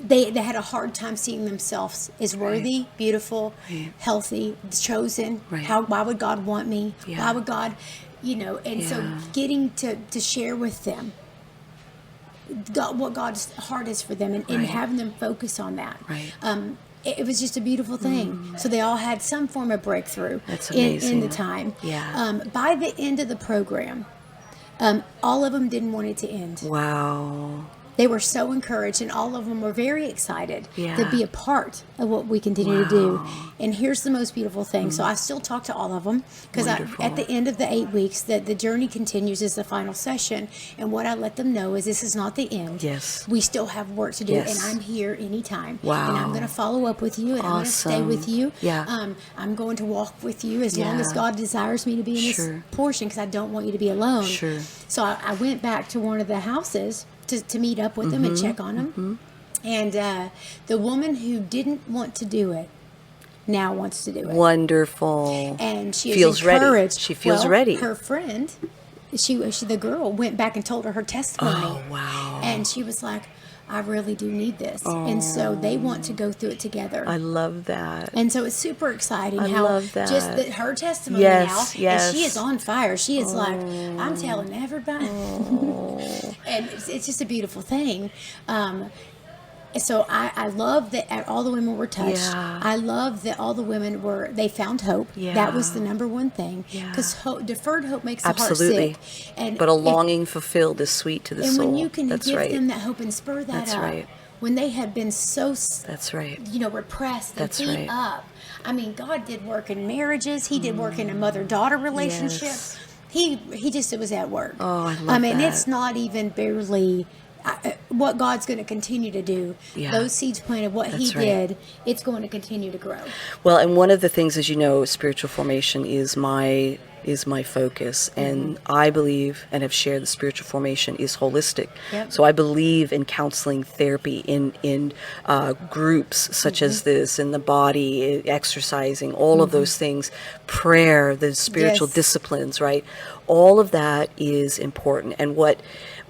They had a hard time seeing themselves as worthy, beautiful, healthy, chosen.
Right.
Why would God want me?
Yeah.
Why would God, and so
Yeah.
getting to share with them what God's heart is for them, and
Right.
having them focus on that.
Right.
It was just a beautiful thing. So they all had some form of breakthrough
That's
in the
amazing.
time.
Yeah.
By the end of the program, all of them didn't want it to end.
Wow.
They were so encouraged, and all of them were very excited to
Yeah.
be a part of what we continue to do. And here's the most beautiful thing. So I still talk to all of them, because
Wonderful.
at the end of the 8 weeks, that the journey continues as the final session. And what I let them know is this is not the end.
Yes.
We still have work to do,
Yes.
and I'm here anytime.
Wow.
And I'm going to follow up with you, and I'm going to stay
Awesome.
with you.
Yeah.
I'm going to walk with you as long as
Yeah.
God desires me to be in this
Sure.
portion, because I don't want you to be alone.
Sure.
So I went back to one of the houses to meet up with them and check on them. And the woman who didn't want to do it now wants to do it.
Wonderful.
And she
Feels
is
ready.
encouraged.
She feels
Well,
ready.
Her friend, the girl, went back and told her testimony.
Oh, wow.
And she was like, I really do need this. And so they want to go through it together.
I love that.
And so it's super exciting
I
how
love that.
just that her testimony
Yes,
now,
yes.
and she is on fire. She is like, I'm telling everybody. And it's just a beautiful thing. So I love that all the women were touched.
Yeah.
I love that all the women they found hope.
Yeah.
That was the number one thing.
Yeah.
Because deferred hope makes the
Absolutely.
heart sick. And
But a
if-
longing fulfilled is sweet to the
and
soul.
when you can
That's
give
right.
them that hope and spur that
That's
up,
right.
when they have been so
That's right.
repressed and
That's
beat
right.
up. I mean, God did work in marriages. He did work in a mother-daughter relationship.
Yes.
He just was at work.
Oh, I love
mean,
that.
it's not even barely what God's going to continue to do.
Yeah.
Those seeds planted, what He
That's right.
did, it's going to continue to grow.
Well, and one of the things, as you know, spiritual formation is my focus, and I believe and have shared that spiritual formation is holistic.
Yep.
So I believe in counseling, therapy, in groups such as this, in the body, exercising, all of those things, prayer, the spiritual
Yes.
disciplines, right? All of that is important. And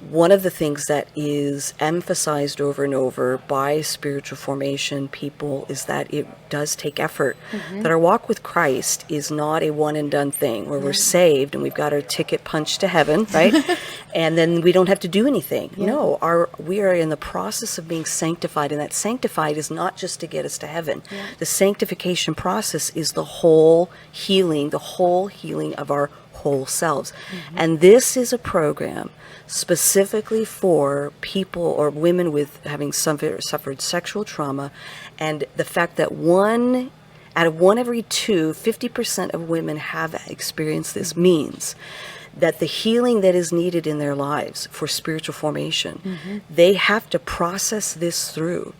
one of the things that is emphasized over and over by spiritual formation people is that it does take effort. That our walk with Christ is not a one and done thing where we're saved and we've got our ticket punched to heaven, right? And then we don't have to do anything. No, we are in the process of being sanctified, and that sanctified is not just to get us to heaven. The sanctification process is the whole healing of our whole selves. And this is a program specifically for people or women with having suffered sexual trauma, and the fact that out of 1 every 2, 50% of women have experienced this means that the healing that is needed in their lives for spiritual formation, they have to process this through.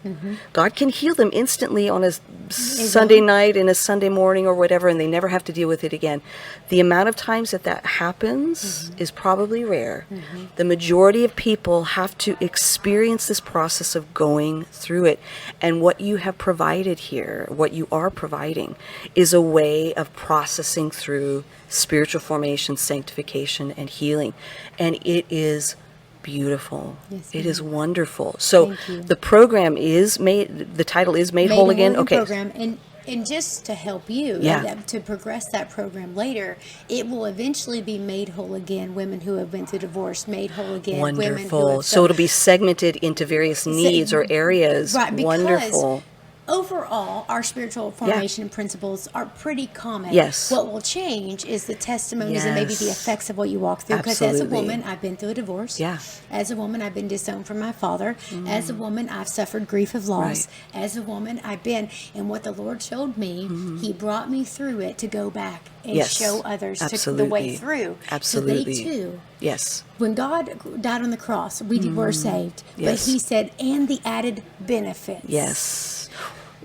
God can heal them instantly on a Sunday night and a Sunday morning or whatever, and they never have to deal with it again. The amount of times that happens is probably rare. The majority of people have to experience this process of going through it. And what you have provided here, what you are providing, is a way of processing through spiritual formation, sanctification, and healing. And it is beautiful. Yes, it is wonderful. So the program is the title is Made Whole Again. Okay.
Program. And just to help you, to progress that program later, it will eventually be Made Whole Again, women who have been through divorce, Made Whole Again,
wonderful.
Women who have...
So it'll be segmented into various needs or areas.
Right, because
wonderful.
Overall, our spiritual formation principles are pretty common.
Yes.
What will change is the testimonies and maybe the effects of what you walk through. Because as a woman, I've been through a divorce.
Yeah.
As a woman, I've been disowned from my father. As a woman, I've suffered grief of loss. Right. As a woman, and what the Lord showed me, He brought me through it to go back and show others the way through.
Absolutely.
So they too.
Yes.
When God died on the cross, we were saved. Yes. But He said, and the added benefits.
Yes.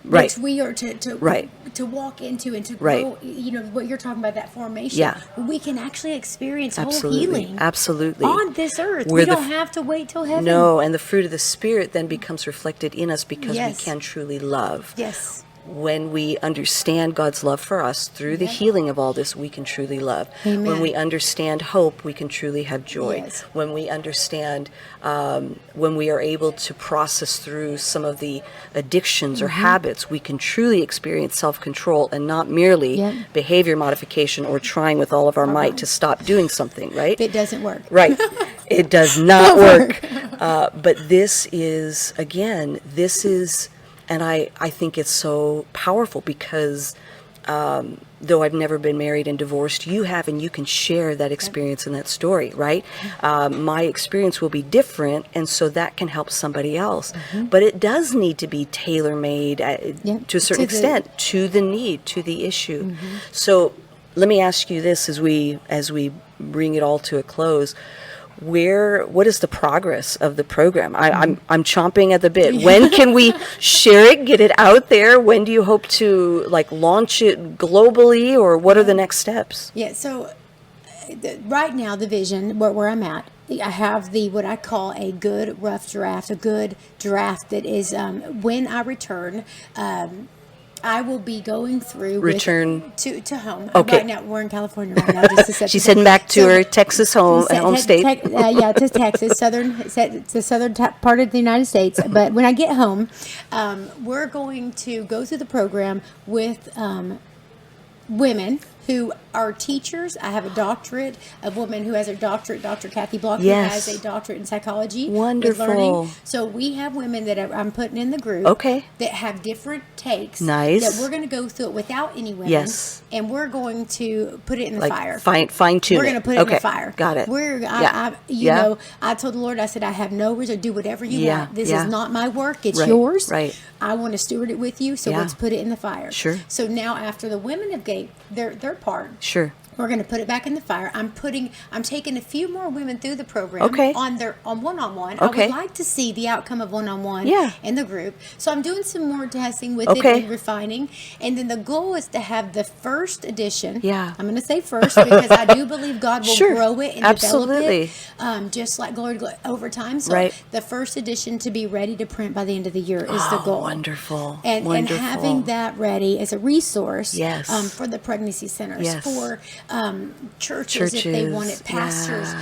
Which we are to walk into and to grow, what you're talking about, that formation. Yeah. We can actually experience whole healing.
Absolutely.
On this earth. We don't have to wait till heaven.
No, and the fruit of the Spirit then becomes reflected in us because we can truly love.
Yes.
When we understand God's love for us through the healing of all this, we can truly love.
Amen.
When we understand hope, we can truly have joy. Yes. When we understand, when we are able to process through some of the addictions or habits, we can truly experience self-control and not merely behavior modification or trying with all of our might to stop doing something, right?
It doesn't work.
Right. It does not work. But this is, again, and I think it's so powerful because though I've never been married and divorced, you have, and you can share that experience and that story, right? My experience will be different, and so that can help somebody else. But it does need to be tailor-made to a certain extent to the need, to the issue. So let me ask you this as we bring it all to a close. What is the progress of the program? I'm chomping at the bit. When can we share it, get it out there? When do you hope to launch it globally, or what are the next steps?
Yeah, so right now the vision, where I'm at, I have what I call a good rough draft, a good draft that is when I return. I will be going through to home.
Okay.
Right now, we're in California right now. Just to set
She's heading back to her Texas home state.
To Texas, the southern part of the United States. But when I get home, we're going to go through the program with women who are teachers. I have a doctorate, a woman who has a doctorate, Dr. Kathy Block, who has a doctorate in psychology.
Wonderful.
With learning. So we have women that I'm putting in the group that have different takes.
Nice.
That we're going to go through it without any women.
Yes.
And we're going to put it in the fire.
Fine tune.
We're going to put it in the fire.
Got it.
I told the Lord, I said, I have no reason, do whatever you want. This is not my work. It's yours.
Right.
I want to steward it with you, so let's put it in the fire.
Sure.
So now after the women have gave their part,
sure,
we're going to put it back in the fire. I'm taking a few more women through the program on one-on-one. I would like to see the outcome of one-on-one in the group. So I'm doing some more testing with it and refining. And then the goal is to have the first edition. Yeah. I'm going to say first because I do believe God will grow it and develop it. Just like glory over time. So the first edition to be ready to print by the end of the year is the goal.
Wonderful.
And having that ready as a resource for the pregnancy centers, for churches if they want it, pastors,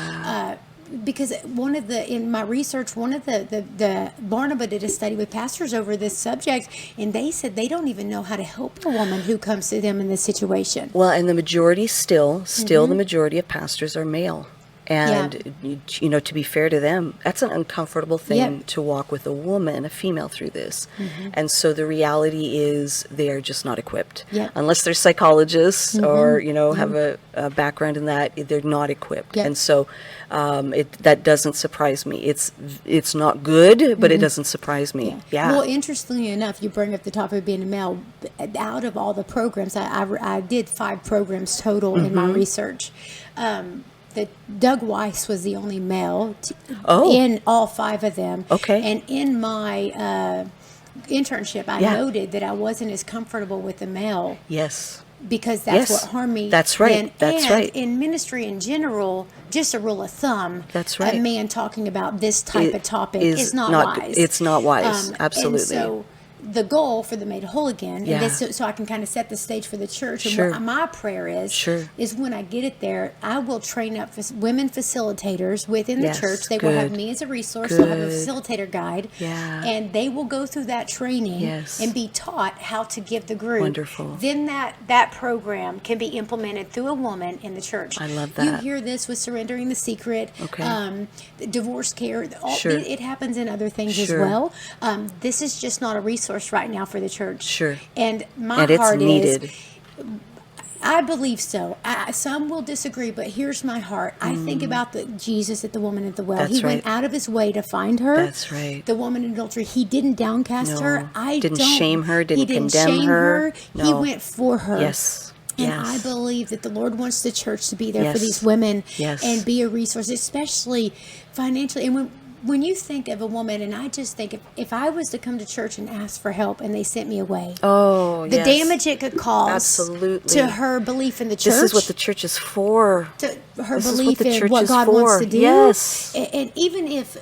because in my research, the Barnabas did a study with pastors over this subject, and they said they don't even know how to help a woman who comes to them in this situation.
Well, and the majority still the majority of pastors are male. And, to be fair to them, that's an uncomfortable thing to walk with a woman, a female, through this. And so the reality is they are just not equipped. Unless they're psychologists or, have a background in that, they're not equipped. And so that doesn't surprise me. It's not good, but it doesn't surprise me.
Well, interestingly enough, you bring up the topic of being a male. Out of all the programs, I did 5 programs total in my research. Doug Weiss was the only male in all 5 of them. And in my internship, I noted that I wasn't as comfortable with the male. Because that's what harmed me.
That's right.
And in ministry in general, just a rule of thumb. A man talking about this type of topic is not wise.
It's not wise. Absolutely.
And so the goal for the Made Whole Again, and this, so I can kind of set the stage for the church. And what my prayer is when I get it there, I will train up women facilitators within the church. They will have me as a resource. They'll have a facilitator guide. And they will go through that training and be taught how to give the group.
Wonderful.
Then that program can be implemented through a woman in the church.
I love that.
You hear this with Surrendering the Secret, divorce care. It happens in other things as well. This is just not a resource right now for the church. And my heart is, I believe so. Some will disagree, but here's my heart. I think about Jesus at the woman at the well. He went out of his way to find her.
That's right.
The woman in adultery, he didn't downcast her.
Didn't shame her, didn't condemn her.
He went for her. And
Yes.
I believe that the Lord wants the church to be there for these women and be a resource, especially financially. And when you think of a woman, and I just think if I was to come to church and ask for help and they sent me away, the damage it could cause to her belief in the church.
This is what the church is for.
To her belief in what God wants to do.
Yes.
And even if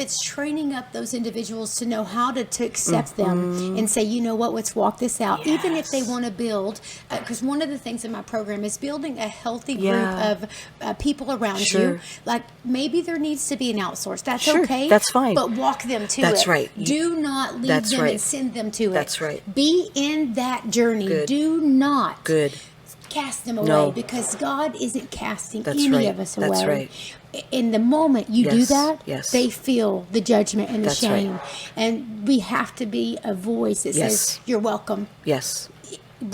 it's training up those individuals to know how to accept them and say, you know what, let's walk this out. Even if they want to build, because one of the things in my program is building a healthy group of people around you. Like maybe there needs to be an outsource. That's okay.
That's fine.
But walk them to it.
That's right.
Do not leave them and send them to it.
That's right.
Be in that journey. Do not cast them away because God isn't casting any of us away.
That's right.
In the moment you do that,
Yes.
they feel the judgment and the
That's
shame.
right.
And we have to be a voice that says, you're welcome.
Yes.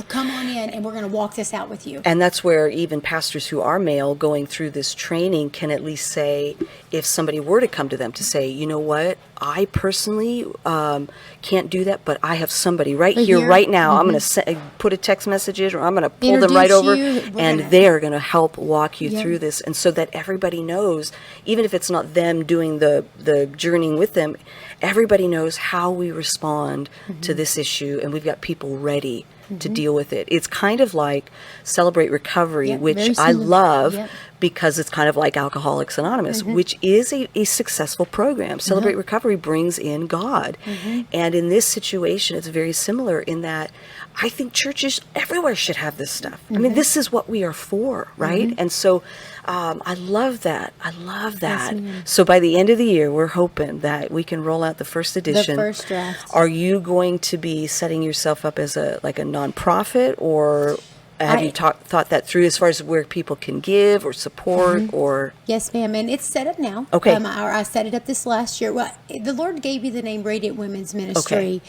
Come on in and we're going to walk this out with you.
And that's where even pastors who are male going through this training can at least say, if somebody were to come to them to say, you know what, I personally can't do that, but I have somebody right here, right now. I'm going to put a text message in, or I'm going to pull them right over, and they're going to help walk you through this. And so that everybody knows, even if it's not them doing the journeying with them, everybody knows how we respond to this issue, and we've got people ready to deal with it. It's kind of like Celebrate Recovery, which I love because it's kind of like Alcoholics Anonymous, which is a successful program. Celebrate Recovery brings in God. And in this situation, it's very similar in that I think churches everywhere should have this stuff. I mean, this is what we are for, right? And so I love that. I love that. So by the end of the year, we're hoping that we can roll out the first edition.
The first draft.
Are you going to be setting yourself up as a nonprofit, or have you thought that through as far as where people can give or support or?
Yes, ma'am. And it's set up now.
Okay.
I set it up this last year. Well, the Lord gave me the name Radiant Women's Ministry.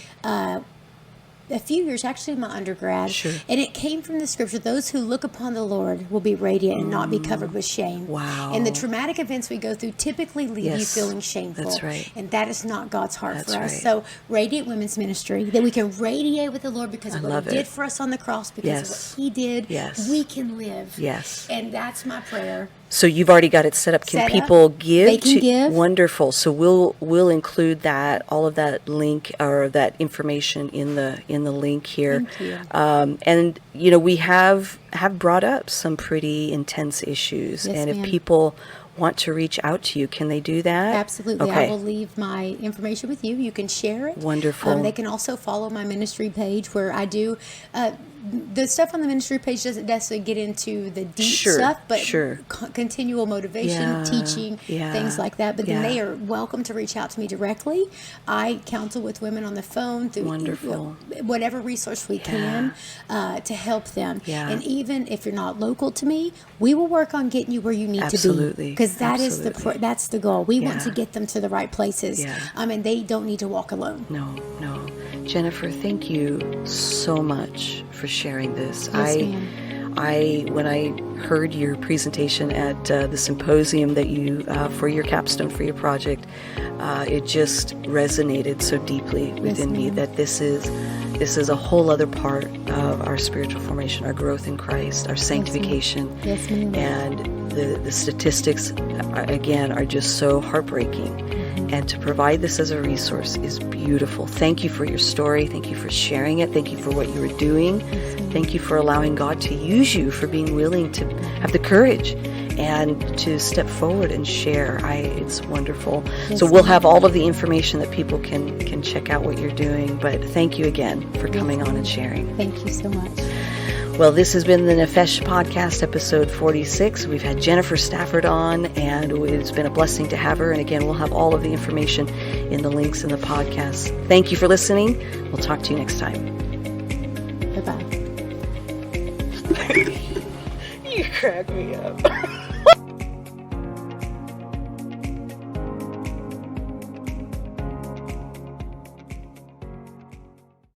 A few years, actually, my undergrad. And it came from the scripture, those who look upon the Lord will be radiant and not be covered with shame.
Wow.
And the traumatic events we go through typically leave you feeling shameful.
That's right.
And that is not God's heart
That's
for us.
right.
So, Radiant Women's Ministry, that we can radiate with the Lord because of what
love
He did
it.
for us on the cross, because of what He did, we can live. And that's my prayer.
So you've already got it set up. Can people give?
They can give.
Wonderful. So we'll include that, all of that link or that information in the link here.
Thank you.
And you know, we have brought up some pretty intense issues, and if people want to reach out to you, can they do that?
Absolutely.
Okay.
I will leave my information with you. You can share it.
Wonderful.
They can also follow my ministry page where I do the stuff on the ministry page doesn't necessarily get into the deep
Sure,
stuff, but
sure.
Continual motivation,
Yeah,
teaching,
yeah,
things like that. But then
yeah.
they are welcome to reach out to me directly. I counsel with women on the phone through
Wonderful.
whatever resource we can to help them.
Yeah.
And even if you're not local to me, we will work on getting you where you need to be.
Absolutely.
Because that's the goal. We want
Yeah.
to get them to the right places.
Yeah.
And they don't need to walk alone.
No. Jennifer, thank you so much for sharing this.
Yes, ma'am.
When I heard your presentation at the symposium that you for your capstone for your project, it just resonated so deeply within me
ma'am.
that this is a whole other part of our spiritual formation, our growth in Christ, our sanctification.
Yes, ma'am.
And the statistics, again, are just so heartbreaking. And to provide this as a resource is beautiful. Thank you for your story. Thank you for sharing it. Thank you for what you were doing. Thank you for allowing God to use you, for being willing to have the courage and to step forward and share. It's wonderful.
Yes,
So we'll
ma'am.
have all of the information that people can check out what you're doing. But thank you again for coming on and sharing.
Thank you so much.
Well, this has been the Nephesh Podcast, episode 46. We've had Jennifer Stafford on, and it's been a blessing to have her. And again, we'll have all of the information in the links in the podcast. Thank you for listening. We'll talk to you next time.
Bye-bye.
You crack me up.